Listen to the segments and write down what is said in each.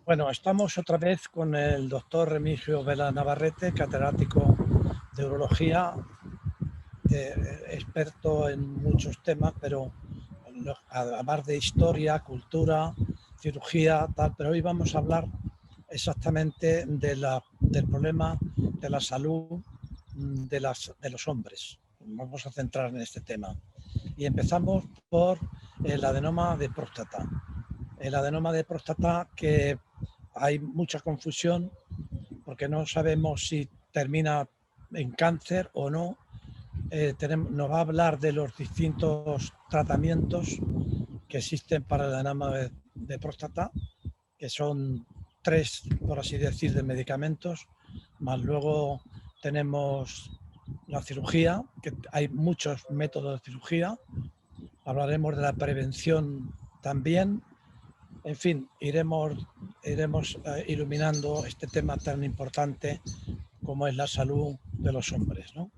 Bueno, estamos otra vez con el doctor Remigio Vela Navarrete, catedrático de urología, experto en muchos temas, pero además de historia, cultura, cirugía, tal. Pero hoy vamos a hablar exactamente del problema de la salud de los hombres. Vamos a centrar en este tema. Y empezamos por el adenoma de próstata. El adenoma de próstata, que hay mucha confusión porque no sabemos si termina en cáncer o no. Nos va a hablar de los distintos tratamientos que existen para el adenoma de próstata, que son 3, por así decir, de medicamentos, más luego tenemos la cirugía, que hay muchos métodos de cirugía. Hablaremos de la prevención también. En fin, iremos iluminando este tema tan importante como es la salud de los hombres, ¿no?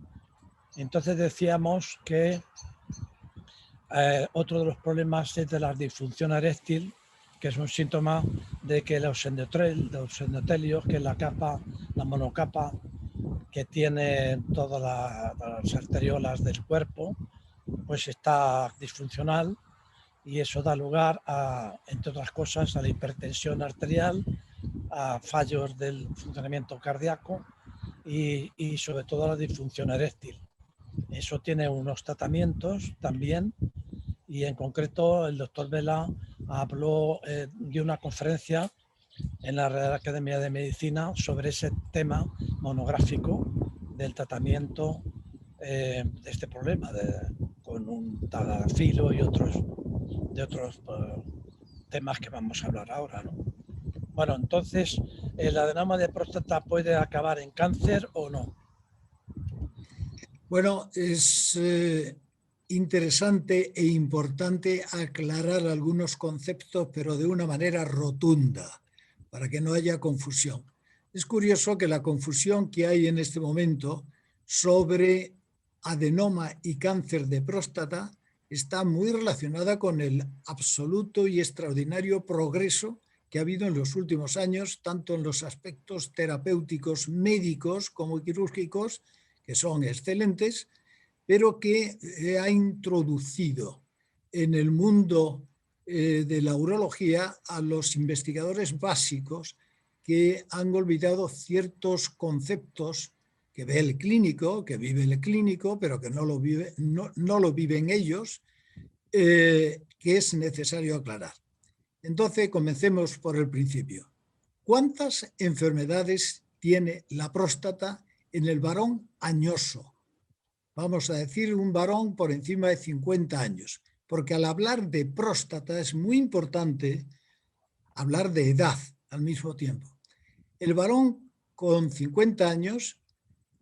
Entonces decíamos que otro de los problemas es de la disfunción eréctil, que es un síntoma de que los endotelios, que es la capa, la monocapa que tiene todas las arteriolas del cuerpo, pues está disfuncional, y eso da lugar a, entre otras cosas, a la hipertensión arterial, a fallos del funcionamiento cardíaco y sobre todo a la disfunción eréctil. Eso tiene unos tratamientos también, y en concreto el doctor Vela habló de una conferencia en la Real Academia de Medicina sobre ese tema monográfico del tratamiento de este problema con un tadalafilo y otros temas que vamos a hablar ahora, ¿no? Bueno, entonces, ¿el adenoma de próstata puede acabar en cáncer o no? Bueno, es interesante e importante aclarar algunos conceptos, pero de una manera rotunda, para que no haya confusión. Es curioso que la confusión que hay en este momento sobre adenoma y cáncer de próstata está muy relacionada con el absoluto y extraordinario progreso que ha habido en los últimos años, tanto en los aspectos terapéuticos, médicos como quirúrgicos, que son excelentes, pero que ha introducido en el mundo de la urología a los investigadores básicos que han olvidado ciertos conceptos que ve el clínico, que vive el clínico, pero que no lo viven ellos, que es necesario aclarar. Entonces, comencemos por el principio. ¿Cuántas enfermedades tiene la próstata en el varón añoso? Vamos a decir un varón por encima de 50 años, porque al hablar de próstata es muy importante hablar de edad al mismo tiempo. El varón con 50 años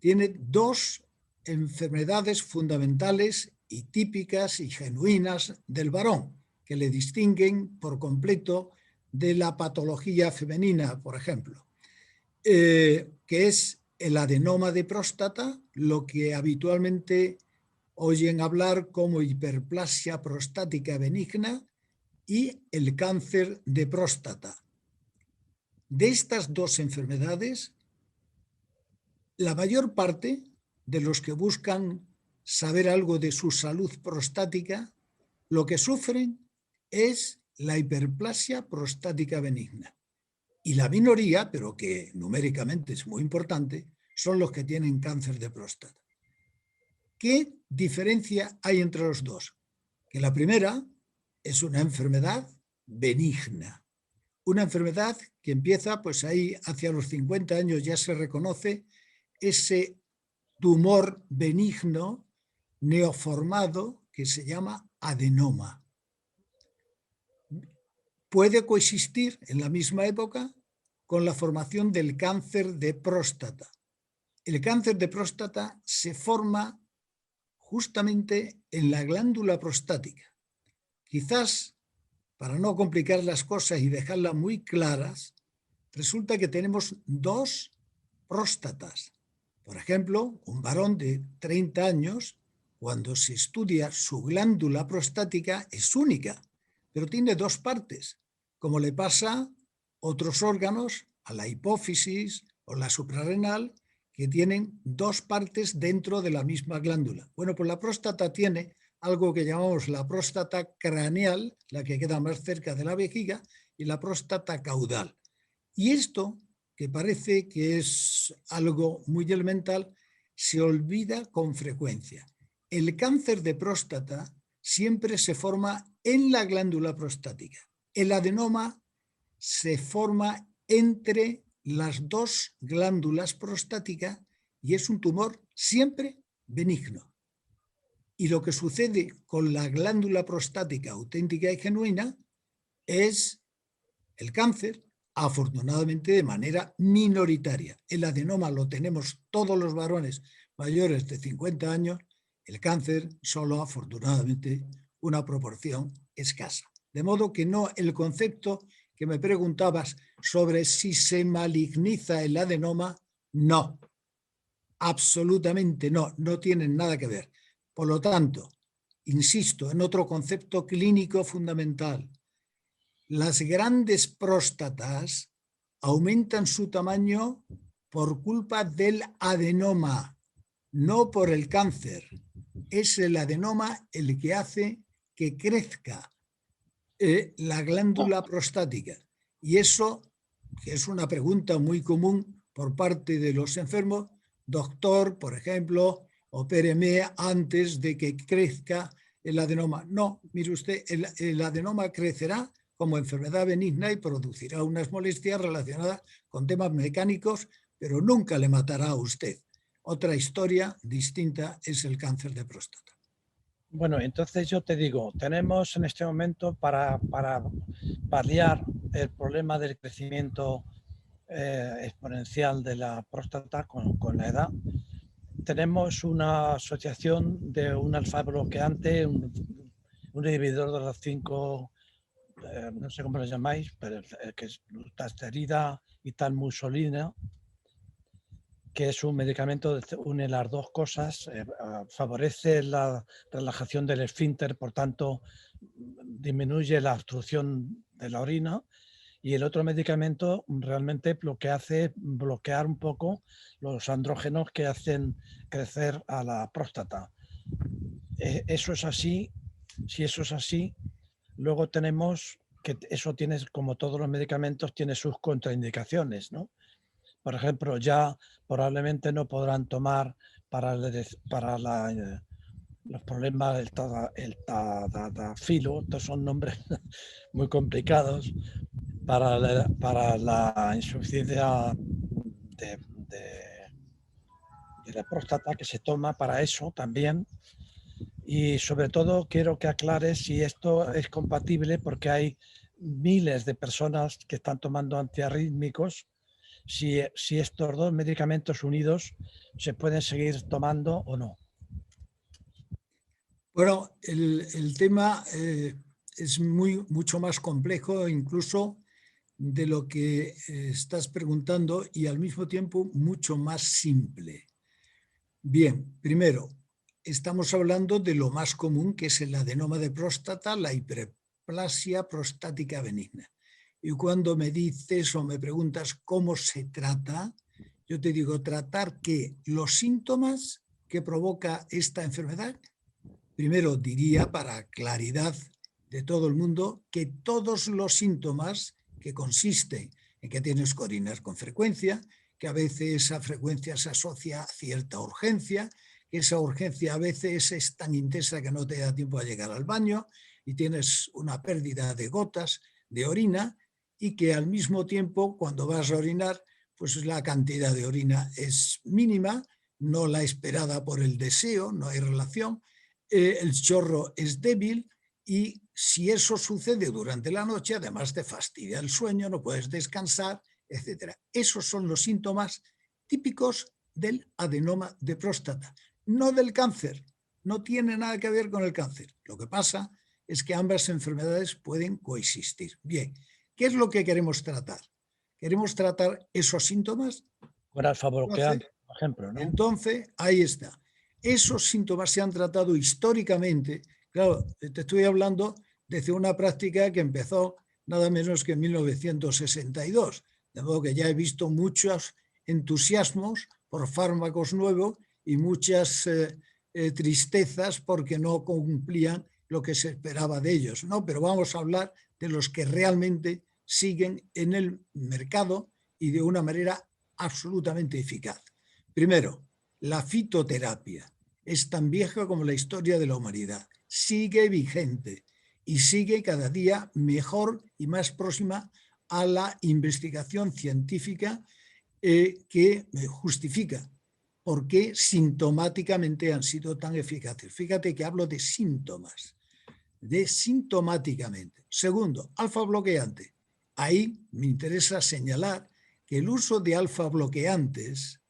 tiene 2 enfermedades fundamentales y típicas y genuinas del varón, que le distinguen por completo de la patología femenina, por ejemplo, que es el adenoma de próstata, lo que habitualmente oyen hablar como hiperplasia prostática benigna, y el cáncer de próstata. De estas 2 enfermedades, la mayor parte de los que buscan saber algo de su salud prostática, lo que sufren es la hiperplasia prostática benigna. Y la minoría, pero que numéricamente es muy importante, son los que tienen cáncer de próstata. ¿Qué diferencia hay entre los dos? Que la primera es una enfermedad benigna. Una enfermedad que empieza, pues ahí hacia los 50 años ya se reconoce ese tumor benigno neoformado que se llama adenoma. Puede coexistir en la misma época con la formación del cáncer de próstata. El cáncer de próstata se forma justamente en la glándula prostática. Quizás, para no complicar las cosas y dejarlas muy claras, resulta que tenemos 2 próstatas. Por ejemplo, un varón de 30 años, cuando se estudia su glándula prostática, es única, pero tiene 2 partes, como le pasa otros órganos, a la hipófisis o la suprarrenal, que tienen dos partes dentro de la misma glándula. Bueno, pues la próstata tiene algo que llamamos la próstata craneal, la que queda más cerca de la vejiga, y la próstata caudal. Y esto, que parece que es algo muy elemental, se olvida con frecuencia. El cáncer de próstata siempre se forma en la glándula prostática. El adenoma se forma entre las dos glándulas prostáticas y es un tumor siempre benigno. Y lo que sucede con la glándula prostática auténtica y genuina es el cáncer, afortunadamente de manera minoritaria. El adenoma lo tenemos todos los varones mayores de 50 años, el cáncer solo afortunadamente una proporción escasa. De modo que no, el concepto que me preguntabas sobre si se maligniza el adenoma, no, absolutamente no, no tienen nada que ver. Por lo tanto, insisto en otro concepto clínico fundamental. Las grandes próstatas aumentan su tamaño por culpa del adenoma, no por el cáncer. Es el adenoma el que hace que crezca la glándula prostática. Y eso, que es una pregunta muy común por parte de los enfermos, doctor, por ejemplo, opéreme antes de que crezca el adenoma. No, mire usted, el adenoma crecerá como enfermedad benigna y producirá unas molestias relacionadas con temas mecánicos, pero nunca le matará a usted. Otra historia distinta es el cáncer de próstata. Bueno, entonces yo te digo, tenemos en este momento para paliar el problema del crecimiento exponencial de la próstata con la edad, tenemos una asociación de un alfa bloqueante, un inhibidor de las 5, no sé cómo lo llamáis, pero que es dutasterida y talmusolina, que es un medicamento que une las dos cosas, favorece la relajación del esfínter, por tanto disminuye la obstrucción de la orina, y el otro medicamento realmente lo que hace es bloquear un poco los andrógenos que hacen crecer a la próstata. Eso es así. Si eso es así, luego tenemos que eso tiene, como todos los medicamentos, tiene sus contraindicaciones, ¿no? Por ejemplo, ya probablemente no podrán tomar para los problemas el tadalafilo, estos son nombres muy complicados, para la insuficiencia de la próstata, que se toma para eso también. Y sobre todo quiero que aclares si esto es compatible, porque hay miles de personas que están tomando antiarrítmicos, si estos dos medicamentos unidos se pueden seguir tomando o no. Bueno, el tema es mucho más complejo incluso de lo que estás preguntando y al mismo tiempo mucho más simple. Bien, primero, estamos hablando de lo más común, que es el adenoma de próstata, la hiperplasia prostática benigna. Y cuando me dices o me preguntas cómo se trata, yo te digo tratar que los síntomas que provoca esta enfermedad, primero diría para claridad de todo el mundo que todos los síntomas que consisten en que tienes que orinar con frecuencia, que a veces esa frecuencia se asocia a cierta urgencia, que esa urgencia a veces es tan intensa que no te da tiempo a llegar al baño y tienes una pérdida de gotas de orina y que al mismo tiempo cuando vas a orinar pues la cantidad de orina es mínima, no la esperada por el deseo, no hay relación, el chorro es débil y si eso sucede durante la noche además te fastidia el sueño, no puedes descansar, etc. Esos son los síntomas típicos del adenoma de próstata, no del cáncer, no tiene nada que ver con el cáncer. Lo que pasa es que ambas enfermedades pueden coexistir. Bien, ¿qué es lo que queremos tratar? Queremos tratar esos síntomas. Con alfa-bloqueante, por ejemplo, ¿no? Entonces, ahí está. Esos síntomas se han tratado históricamente. Claro, te estoy hablando desde una práctica que empezó nada menos que en 1962. De modo que ya he visto muchos entusiasmos por fármacos nuevos y muchas tristezas porque no cumplían lo que se esperaba de ellos, ¿no? Pero vamos a hablar de los que realmente siguen en el mercado y de una manera absolutamente eficaz. Primero, la fitoterapia es tan vieja como la historia de la humanidad. Sigue vigente y sigue cada día mejor y más próxima a la investigación científica que justifica por qué sintomáticamente han sido tan eficaces. Fíjate que hablo de síntomas, de sintomáticamente. Segundo, alfa bloqueante. Ahí me interesa señalar que el uso de alfa bloqueantes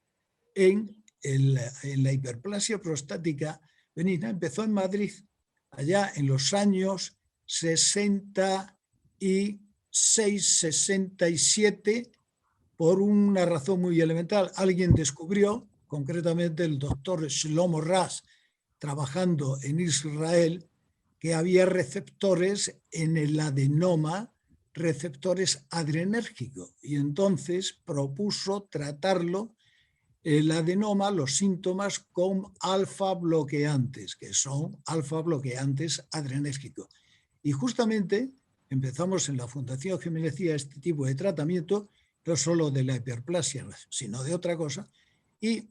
en la hiperplasia prostática benigna empezó en Madrid, allá en los años 66, 67, por una razón muy elemental. Alguien descubrió, concretamente el doctor Shlomo Ras, trabajando en Israel, que había receptores en el adenoma, receptores adrenérgicos, y entonces propuso tratarlo, el adenoma, los síntomas, con alfa bloqueantes, que son alfa bloqueantes adrenérgicos. Y justamente empezamos en la Fundación Jiménez Cía este tipo de tratamiento, no solo de la hiperplasia, sino de otra cosa. Y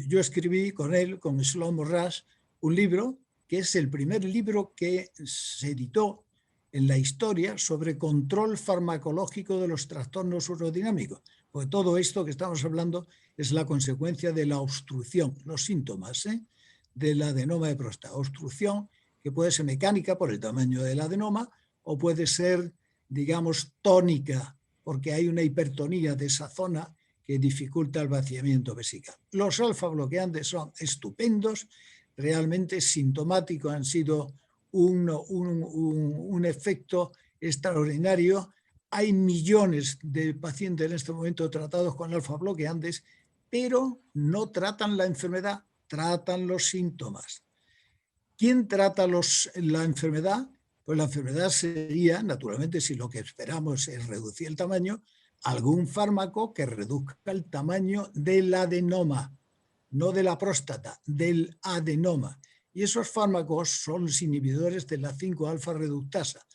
yo escribí con él, con Shlomo Ras, un libro que es el primer libro que se editó en la historia sobre control farmacológico de los trastornos urodinámicos. Porque todo esto que estamos hablando es la consecuencia de la obstrucción, los síntomas del adenoma de próstata. Obstrucción que puede ser mecánica por el tamaño del adenoma o puede ser, digamos, tónica, porque hay una hipertonía de esa zona que dificulta el vaciamiento vesical. Los alfa bloqueantes son estupendos, realmente sintomáticos, han sido un efecto extraordinario. Hay millones de pacientes en este momento tratados con alfa bloqueantes, pero no tratan la enfermedad, tratan los síntomas. ¿Quién trata la enfermedad? Pues la enfermedad sería, naturalmente, si lo que esperamos es reducir el tamaño, algún fármaco que reduzca el tamaño del adenoma, no de la próstata, del adenoma. Y esos fármacos son los inhibidores de la 5-alfa reductasa,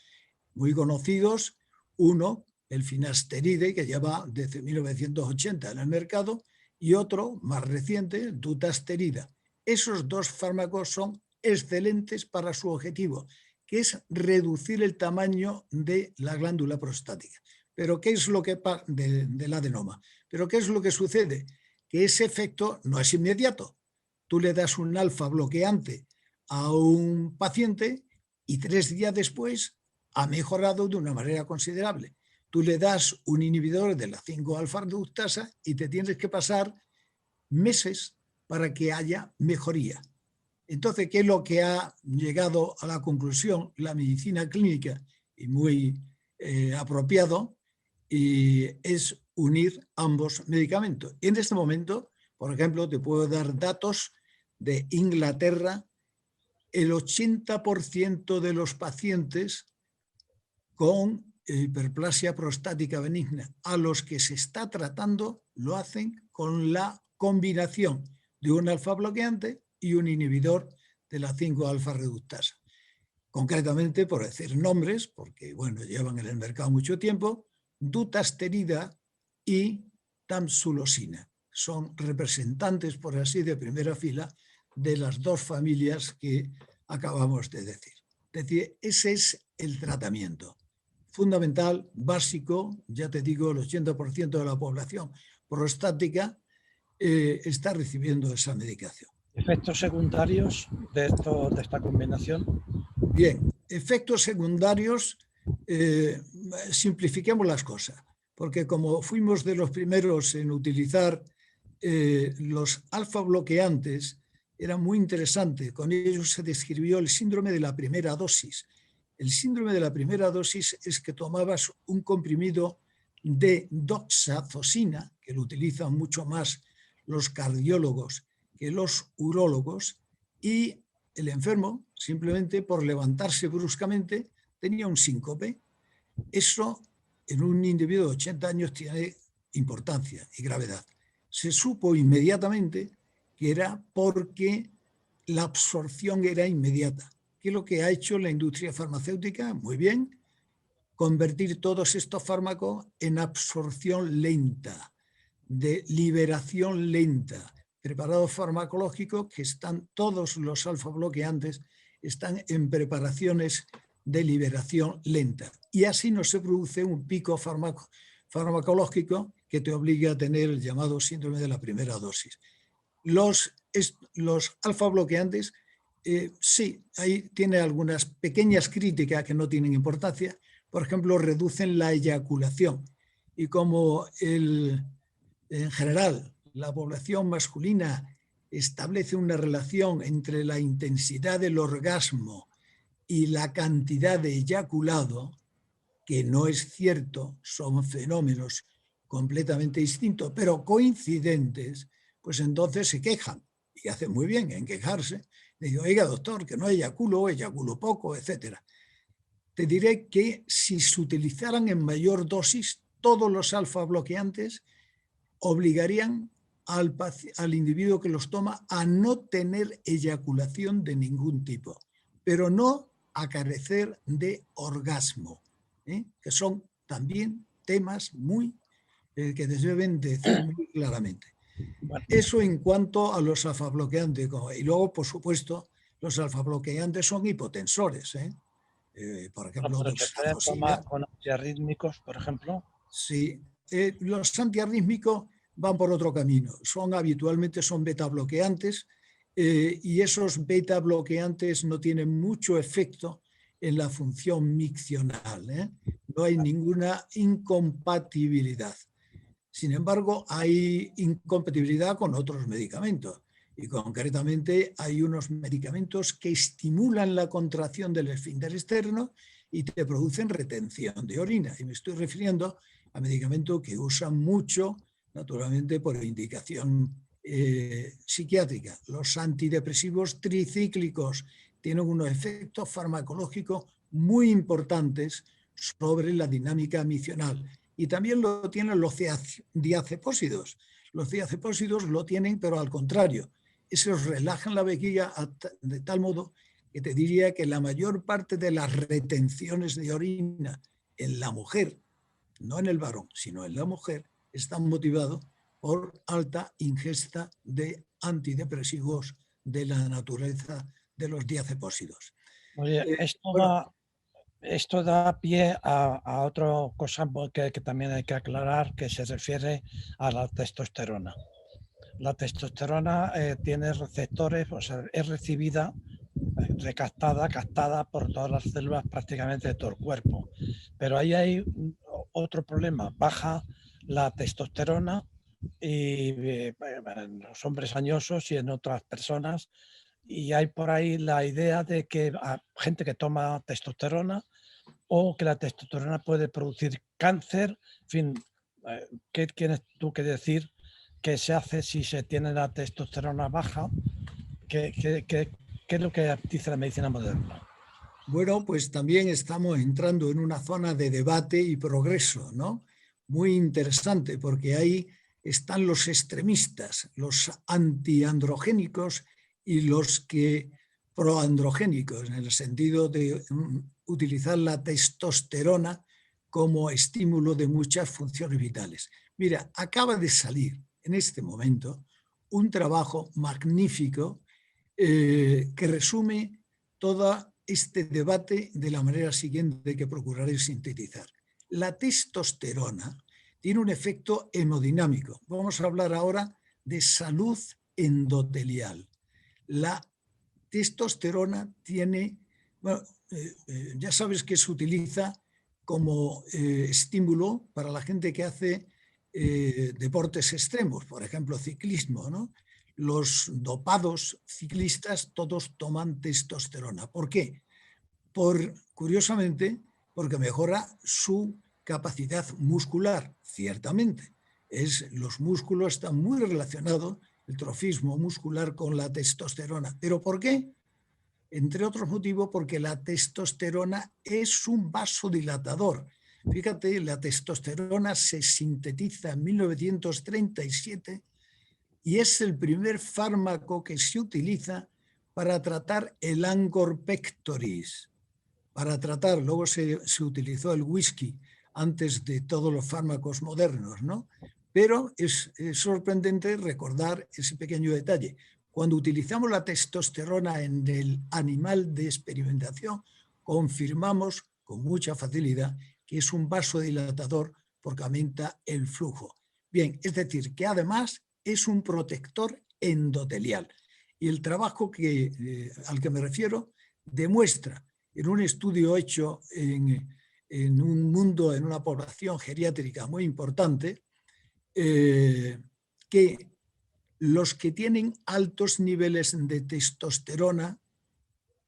muy conocidos. Uno, el finasteride, que lleva desde 1980 en el mercado, y otro, más reciente, dutasterida. Esos dos fármacos son excelentes para su objetivo, que es reducir el tamaño de la glándula prostática. Pero ¿qué es lo que del adenoma? Pero ¿qué es lo que sucede? Que ese efecto no es inmediato. Tú le das un alfa bloqueante a un paciente y 3 días después ha mejorado de una manera considerable. Tú le das un inhibidor de la 5-alfa reductasa y te tienes que pasar meses para que haya mejoría. Entonces, ¿qué es lo que ha llegado a la conclusión la medicina clínica? Y muy apropiado, y es unir ambos medicamentos. En este momento, por ejemplo, te puedo dar datos de Inglaterra. El 80% de los pacientes con hiperplasia prostática benigna a los que se está tratando lo hacen con la combinación de un alfa bloqueante y un inhibidor de la 5-alfa reductasa. Concretamente, por decir nombres, porque bueno, llevan en el mercado mucho tiempo, dutasterida y tamsulosina. Son representantes, por así, de primera fila de las dos familias que acabamos de decir. Es decir, ese es el tratamiento fundamental, básico. Ya te digo, el 80% de la población prostática está recibiendo esa medicación. ¿Efectos secundarios de esta combinación? Bien, efectos secundarios, simplifiquemos las cosas, porque como fuimos de los primeros en utilizar los alfa bloqueantes, era muy interesante. Con ellos se describió el síndrome de la primera dosis. El síndrome de la primera dosis es que tomabas un comprimido de doxazosina, que lo utilizan mucho más los cardiólogos que los urólogos, y el enfermo, simplemente por levantarse bruscamente, tenía un síncope. Eso en un individuo de 80 años tiene importancia y gravedad. Se supo inmediatamente que era porque la absorción era inmediata. ¿Qué es lo que ha hecho la industria farmacéutica? Muy bien, convertir todos estos fármacos en absorción lenta, de liberación lenta, preparados farmacológicos que están, todos los alfa bloqueantes están en preparaciones de liberación lenta. Y así no se produce un pico farmacológico que te obligue a tener el llamado síndrome de la primera dosis. Los alfa bloqueantes, sí, ahí tiene algunas pequeñas críticas que no tienen importancia. Por ejemplo, reducen la eyaculación. Y como en general la población masculina establece una relación entre la intensidad del orgasmo y la cantidad de eyaculado, que no es cierto, son fenómenos completamente distintos, pero coincidentes, pues entonces se quejan, y hacen muy bien en quejarse. Le digo, oiga, doctor, que no eyaculo poco, etc. Te diré que si se utilizaran en mayor dosis, todos los alfa bloqueantes obligarían al individuo que los toma a no tener eyaculación de ningún tipo, pero no a carecer de orgasmo, que son también temas que deben decir muy claramente. Bueno, Eso en cuanto a los alfa-bloqueantes. Y luego, por supuesto, los alfa-bloqueantes son hipotensores. Por ejemplo, pero se pueden tomar doxazosida. con antiarrítmicos, por ejemplo. Sí, los antiarrítmicos van por otro camino. Habitualmente son beta bloqueantes y esos beta bloqueantes no tienen mucho efecto en la función miccional. No hay ninguna incompatibilidad. Sin embargo, hay incompatibilidad con otros medicamentos y concretamente hay unos medicamentos que estimulan la contracción del esfínter externo y te producen retención de orina. Y me estoy refiriendo a medicamentos que usan mucho, naturalmente, por indicación psiquiátrica. Los antidepresivos tricíclicos tienen unos efectos farmacológicos muy importantes sobre la dinámica miccional. Y también lo tienen los diazepósidos. Los diazepósidos lo tienen, pero al contrario. Esos relajan la vejiga de tal modo que te diría que la mayor parte de las retenciones de orina en la mujer, no en el varón, sino en la mujer, están motivados por alta ingesta de antidepresivos de la naturaleza de los diazepósidos. Oye, Bueno, esto da pie a otra cosa que también hay que aclarar, que se refiere a la testosterona. La testosterona tiene receptores, o sea, es recibida, captada por todas las células prácticamente de todo el cuerpo. Pero ahí hay otro problema, baja la testosterona y en los hombres añosos y en otras personas. Y hay por ahí la idea de que hay gente que toma testosterona o que la testosterona puede producir cáncer. En fin, ¿qué tienes tú que decir que se hace si se tiene la testosterona baja? ¿Qué es lo que dice la medicina moderna? bueno, pues también estamos entrando en una zona de debate y progreso, ¿no? Muy interesante, porque ahí están los extremistas, los antiandrogénicos y los que proandrogénicos, en el sentido de utilizar la testosterona como estímulo de muchas funciones vitales. Mira, acaba de salir en este momento un trabajo magnífico que resume todo este debate de la manera siguiente que procuraré sintetizar. La testosterona tiene un efecto hemodinámico. Vamos a hablar ahora de salud endotelial. La testosterona tiene, bueno, ya sabes que se utiliza como estímulo para la gente que hace deportes extremos, por ejemplo, ciclismo, ¿no? Los dopados ciclistas todos toman testosterona. ¿Por qué? Curiosamente, porque mejora su capacidad muscular, ciertamente. Los músculos están muy relacionados, el trofismo muscular, con la testosterona. ¿Pero por qué? Entre otros motivos, porque la testosterona es un vasodilatador. Fíjate, la testosterona se sintetiza en 1937 y es el primer fármaco que se utiliza para tratar el Angor pectoris. Para tratar, luego se utilizó el whisky antes de todos los fármacos modernos, ¿no? Pero es sorprendente recordar ese pequeño detalle. Cuando utilizamos la testosterona en el animal de experimentación, confirmamos con mucha facilidad que es un vasodilatador porque aumenta el flujo. Bien, es decir, que además es un protector endotelial. Y el trabajo al que me refiero demuestra en un estudio hecho en un mundo, en una población geriátrica muy importante, que los que tienen altos niveles de testosterona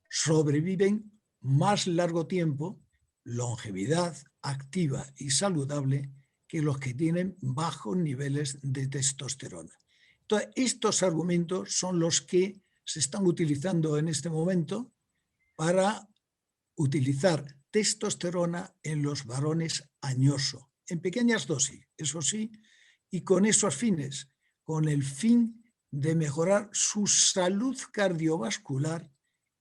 sobreviven más largo tiempo, longevidad activa y saludable, que los que tienen bajos niveles de testosterona. Entonces, estos argumentos son los que se están utilizando en este momento para utilizar testosterona en los varones añosos, en pequeñas dosis, eso sí, y con esos fines, con el fin de mejorar su salud cardiovascular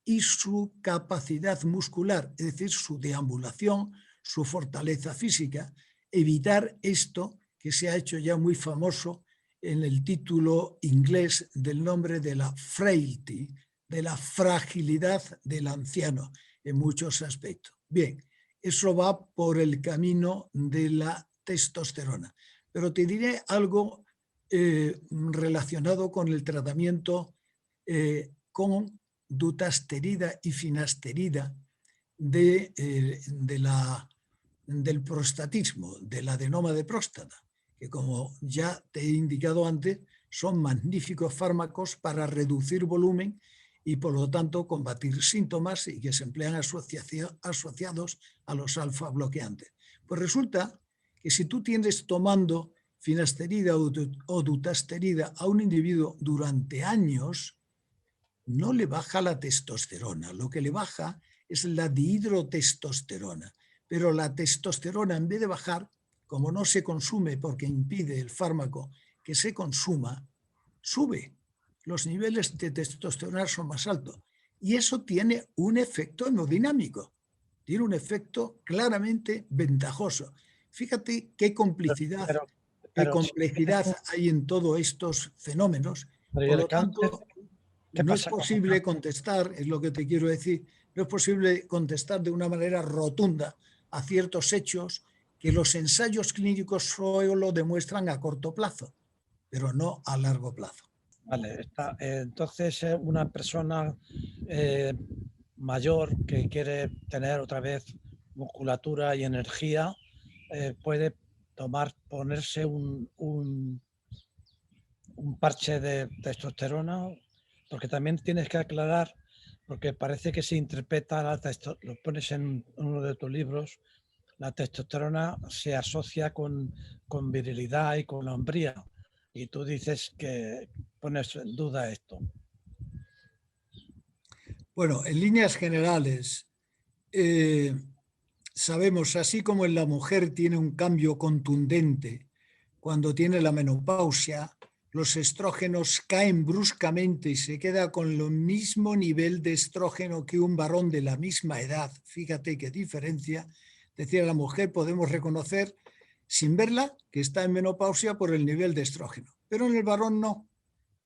y su capacidad muscular, es decir, su deambulación, su fortaleza física, evitar esto que se ha hecho ya muy famoso en el título inglés del nombre de la frailty, de la fragilidad del anciano en muchos aspectos. Bien, eso va por el camino de la testosterona. Pero te diré algo relacionado con el tratamiento con dutasterida y finasterida del prostatismo, del adenoma de próstata, que como ya te he indicado antes, son magníficos fármacos para reducir volumen y por lo tanto combatir síntomas y que se emplean asociados a los alfa bloqueantes. Pues resulta que si tú tienes tomando finasterida o dutasterida a un individuo durante años, no le baja la testosterona, lo que le baja es la dihidrotestosterona. Pero la testosterona, en vez de bajar, como no se consume porque impide el fármaco que se consuma, sube. Los niveles de testosterona son más altos. Y eso tiene un efecto hemodinámico. Tiene un efecto claramente ventajoso. Fíjate qué complicidad, qué complejidad hay en todos estos fenómenos. Por lo tanto, no es posible contestar, es lo que te quiero decir, no es posible contestar de una manera rotunda a ciertos hechos que los ensayos clínicos solo demuestran a corto plazo, pero no a largo plazo. Vale, entonces una persona mayor que quiere tener otra vez musculatura y energía puede ponerse un parche de testosterona, porque también tienes que aclarar, porque parece que se interpreta lo pones en uno de tus libros, la testosterona se asocia con virilidad y con hombría. Y tú dices que pones en duda esto. Bueno, en líneas generales, sabemos, así como en la mujer tiene un cambio contundente cuando tiene la menopausia, los estrógenos caen bruscamente y se queda con el mismo nivel de estrógeno que un varón de la misma edad. Fíjate qué diferencia. Es decir, a la mujer podemos reconocer sin verla que está en menopausia por el nivel de estrógeno, pero en el varón no.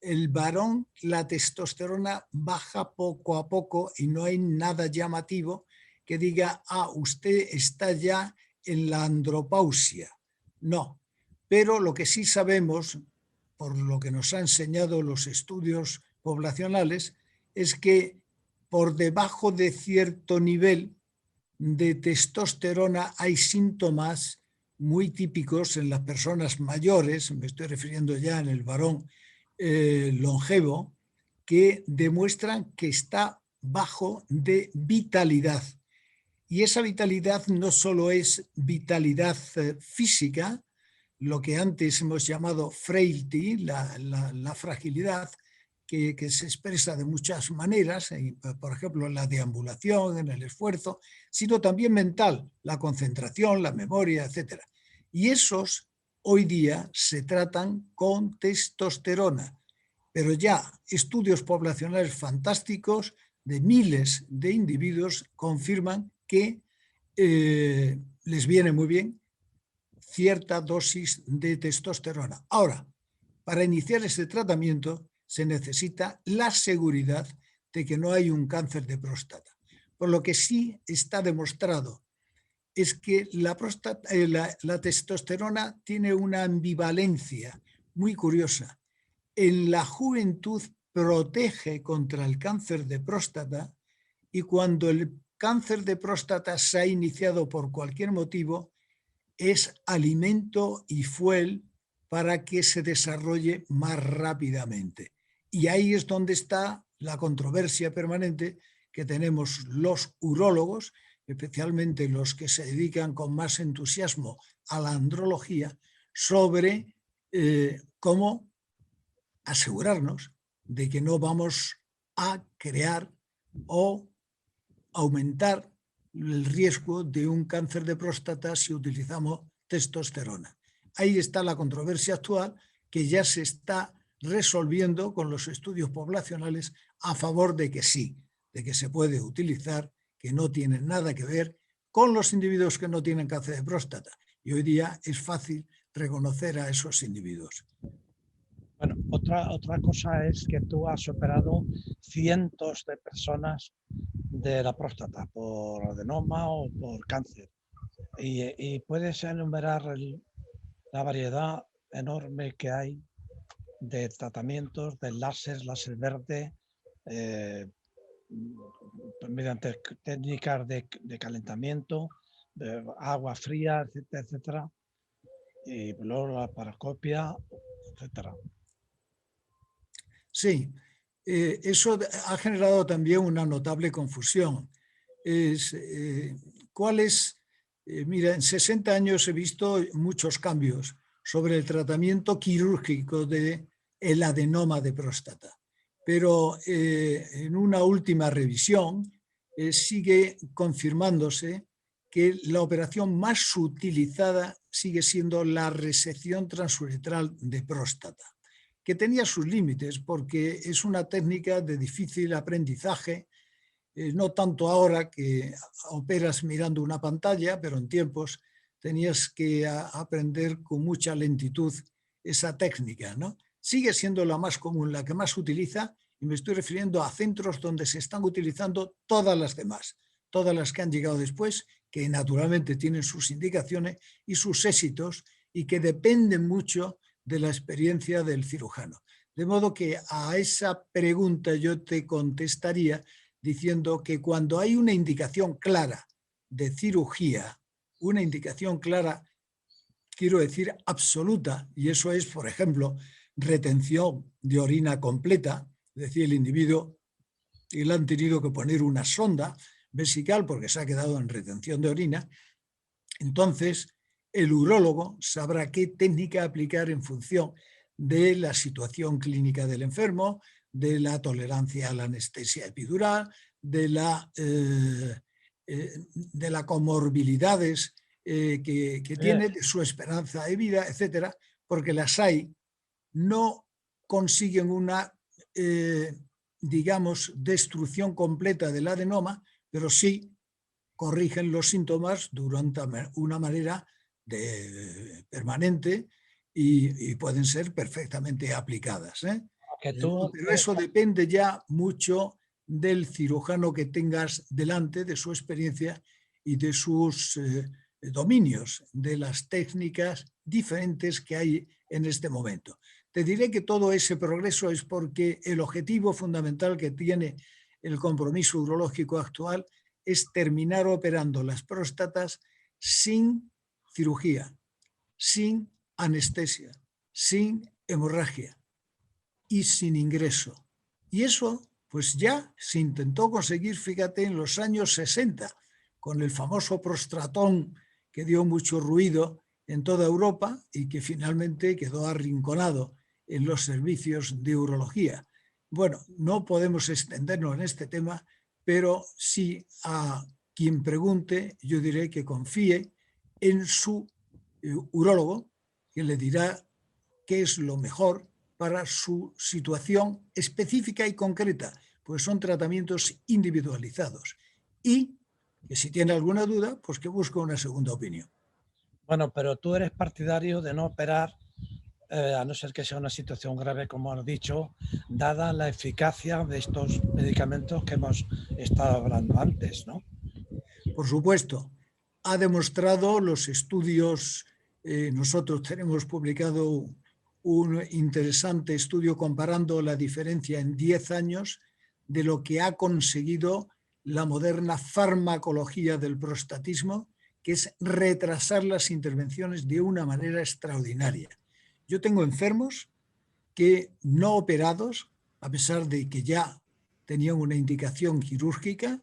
El varón, la testosterona baja poco a poco y no hay nada llamativo que diga, usted está ya en la andropausia. No, pero lo que sí sabemos, por lo que nos han enseñado los estudios poblacionales, es que por debajo de cierto nivel de testosterona hay síntomas muy típicos en las personas mayores, me estoy refiriendo ya en el varón longevo, que demuestran que está bajo de vitalidad. Y esa vitalidad no solo es vitalidad física, lo que antes hemos llamado frailty, la fragilidad, que se expresa de muchas maneras, por ejemplo, en la deambulación, en el esfuerzo, sino también mental, la concentración, la memoria, etc. Y esos hoy día se tratan con testosterona, pero ya estudios poblacionales fantásticos de miles de individuos confirman que les viene muy bien cierta dosis de testosterona. Ahora, para iniciar ese tratamiento se necesita la seguridad de que no hay un cáncer de próstata. Por lo que sí está demostrado es que la testosterona tiene una ambivalencia muy curiosa. En la juventud protege contra el cáncer de próstata y cuando el cáncer de próstata se ha iniciado por cualquier motivo, es alimento y fuel para que se desarrolle más rápidamente. Y ahí es donde está la controversia permanente que tenemos los urólogos, especialmente los que se dedican con más entusiasmo a la andrología, sobre cómo asegurarnos de que no vamos a crear o aumentar el riesgo de un cáncer de próstata si utilizamos testosterona. Ahí está la controversia actual que ya se está resolviendo con los estudios poblacionales a favor de que sí, de que se puede utilizar, que no tiene nada que ver con los individuos que no tienen cáncer de próstata. Y hoy día es fácil reconocer a esos individuos. Bueno, otra cosa es que tú has operado cientos de personas de la próstata por adenoma o por cáncer. Y puedes enumerar la variedad enorme que hay de tratamientos, de láser verde, mediante técnicas de calentamiento, de agua fría, etcétera, etcétera, y luego la paroscopia, etcétera. Sí, eso ha generado también una notable confusión. Mira, en 60 años he visto muchos cambios sobre el tratamiento quirúrgico del adenoma de próstata, pero en una última revisión sigue confirmándose que la operación más utilizada sigue siendo la resección transuretral de próstata, que tenía sus límites porque es una técnica de difícil aprendizaje, no tanto ahora que operas mirando una pantalla, pero en tiempos tenías que aprender con mucha lentitud esa técnica, ¿no? Sigue siendo la más común, la que más se utiliza, y me estoy refiriendo a centros donde se están utilizando todas las demás, todas las que han llegado después, que naturalmente tienen sus indicaciones y sus éxitos y que dependen mucho de la experiencia del cirujano. De modo que a esa pregunta yo te contestaría diciendo que cuando hay una indicación clara de cirugía, una indicación clara, quiero decir absoluta, y eso es, por ejemplo, retención de orina completa, es decir, el individuo y le han tenido que poner una sonda vesical porque se ha quedado en retención de orina, entonces el urólogo sabrá qué técnica aplicar en función de la situación clínica del enfermo, de la tolerancia a la anestesia epidural, de las comorbilidades que tiene, de su esperanza de vida, etcétera, porque las hay, no consiguen una, digamos, destrucción completa del adenoma, pero sí corrigen los síntomas durante una manera permanente y pueden ser perfectamente aplicadas. Pero eso depende ya mucho del cirujano que tengas delante, de su experiencia y de sus dominios, de las técnicas diferentes que hay en este momento. Te diré que todo ese progreso es porque el objetivo fundamental que tiene el compromiso urológico actual es terminar operando las próstatas sin cirugía, sin anestesia, sin hemorragia y sin ingreso. Y eso pues ya se intentó conseguir, fíjate, en los años 60, con el famoso prostratón que dio mucho ruido en toda Europa y que finalmente quedó arrinconado en los servicios de urología. Bueno, no podemos extendernos en este tema, pero sí a quien pregunte, yo diré que confíe en su urólogo, que le dirá qué es lo mejor para su situación específica y concreta, pues son tratamientos individualizados. Y que si tiene alguna duda, pues que busque una segunda opinión. Bueno, pero tú eres partidario de no operar, a no ser que sea una situación grave, como has dicho, dada la eficacia de estos medicamentos que hemos estado hablando antes, ¿no? Por supuesto, ha demostrado los estudios, nosotros tenemos publicado un interesante estudio comparando la diferencia en 10 años de lo que ha conseguido la moderna farmacología del prostatismo, que es retrasar las intervenciones de una manera extraordinaria. Yo tengo enfermos que no operados, a pesar de que ya tenían una indicación quirúrgica,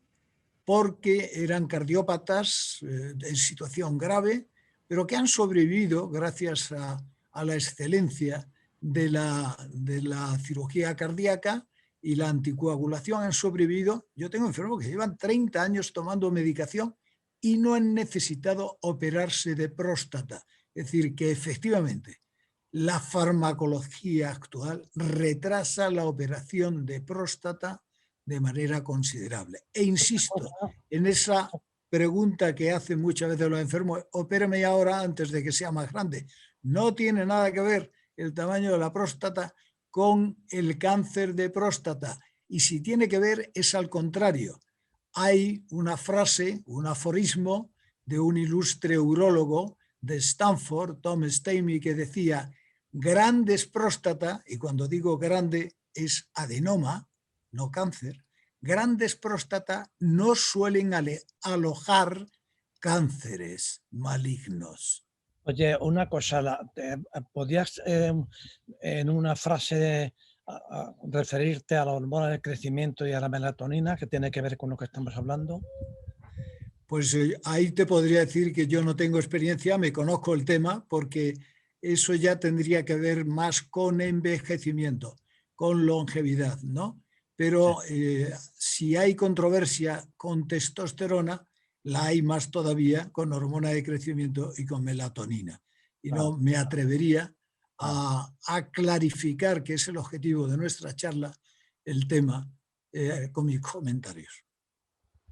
porque eran cardiópatas en situación grave, pero que han sobrevivido gracias a la excelencia de la cirugía cardíaca y la anticoagulación, han sobrevivido. Yo tengo enfermos que llevan 30 años tomando medicación y no han necesitado operarse de próstata. Es decir, que efectivamente la farmacología actual retrasa la operación de próstata de manera considerable. E insisto en esa pregunta que hacen muchas veces los enfermos: opérame ahora antes de que sea más grande. No tiene nada que ver el tamaño de la próstata con el cáncer de próstata. Y si tiene que ver, es al contrario. Hay una frase, un aforismo de un ilustre urólogo de Stanford, Tom Stamey, que decía: grandes próstata, y cuando digo grande es adenoma, no cáncer, grandes próstata no suelen alojar cánceres malignos. Oye, una cosa, ¿podrías en una frase referirte a la hormona del crecimiento y a la melatonina, que tiene que ver con lo que estamos hablando? Pues ahí te podría decir que yo no tengo experiencia, me conozco el tema, porque eso ya tendría que ver más con envejecimiento, con longevidad, ¿no? Pero si hay controversia con testosterona, la hay más todavía con hormona de crecimiento y con melatonina. Y Claro, no me atrevería claro. a clarificar, que es el objetivo de nuestra charla, el tema con mis comentarios.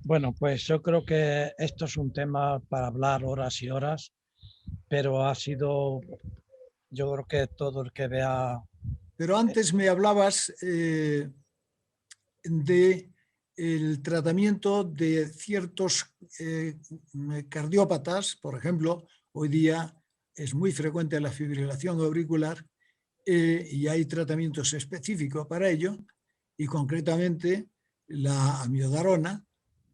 Bueno, pues yo creo que esto es un tema para hablar horas y horas, pero ha sido, yo creo que todo el que vea... Pero antes me hablabas de el tratamiento de ciertos cardiópatas. Por ejemplo, hoy día es muy frecuente la fibrilación auricular y hay tratamientos específicos para ello, y concretamente la amiodarona,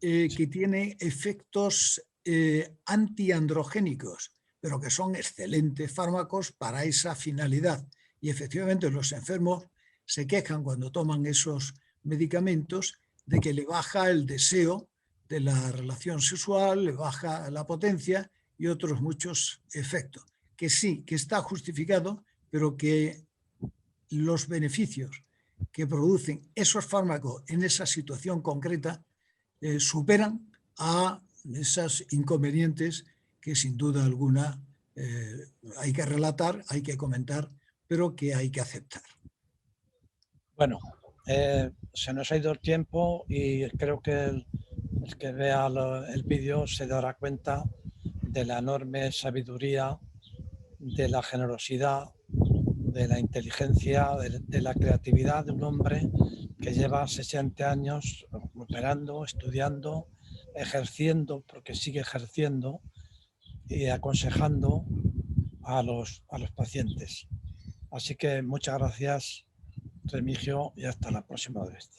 que tiene efectos antiandrogénicos, pero que son excelentes fármacos para esa finalidad. Y efectivamente los enfermos se quejan cuando toman esos medicamentos de que le baja el deseo de la relación sexual, le baja la potencia y otros muchos efectos. Que sí, que está justificado, pero que los beneficios que producen esos fármacos en esa situación concreta superan a esos inconvenientes que sin duda alguna hay que relatar, hay que comentar, pero que hay que aceptar. Bueno, se nos ha ido el tiempo y creo que el que vea el vídeo se dará cuenta de la enorme sabiduría, de la generosidad, de la inteligencia, de la creatividad de un hombre que lleva 60 años operando, estudiando, ejerciendo, porque sigue ejerciendo, y aconsejando a los pacientes. Así que muchas gracias, Remigio, y hasta la próxima vez.